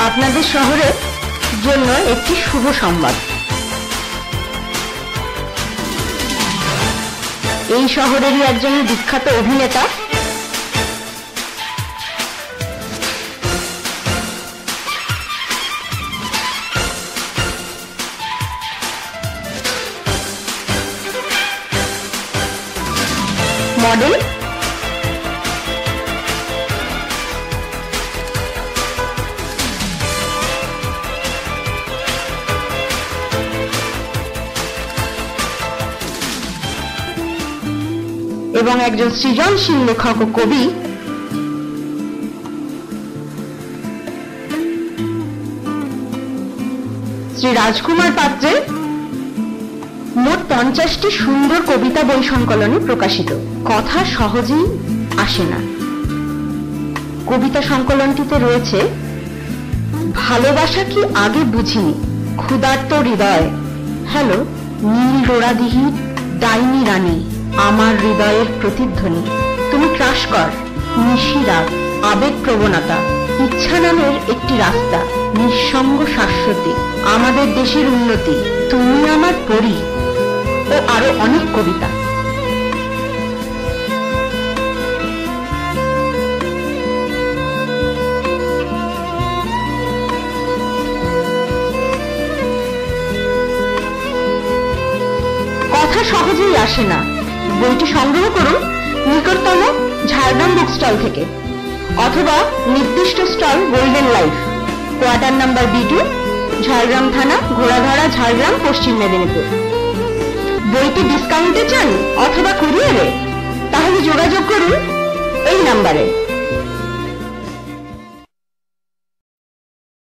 আপনাদের শহরের জন্য একটি শুভ সংবাদ। এই শহরেরই একজন বিখ্যাত অভিনেতা মডেল এবং একজন সৃজনশীল লেখক ও কবি শ্রী রাজকুমার পাত্রের মোট 50টি সুন্দর কবিতা বই সংকলনে প্রকাশিত কথা সহজেই আসে না কবিতা সংকলনটিতে রয়েছে ভালোবাসা কি আগে বুঝিনি, ক্ষুধার্ত হৃদয়, হ্যালো নীল রোড়াদিহির ডাইনি রানী, আমার হৃদয়ের প্রতিধ্বনি, তুমি ক্রাসকর, নিশিরাত, আবেগ প্রবণতা, ইচ্ছা নামের একটি রাস্তা, নিঃসঙ্গ শাশ্বতী, আমাদের দেশের উন্নতি, তুমি আমার পরী ও আরো অনেক কবিতা। কথা সহজেই আসে না বইটি সংগ্রহ করুন নিকটতম ঝাড়গ্রাম বুক স্টল থেকে অথবা নির্দিষ্ট stall golden life, quarter number B2, Jhargram থানা, ঘোড়াধরা, ঝাড়গ্রাম, পশ্চিম মেদিনীপুর। বইটি ডিসকাউন্টে চান অথবা কুরিয়ারে? তাহলে যোগাযোগ করুন এই নাম্বারে।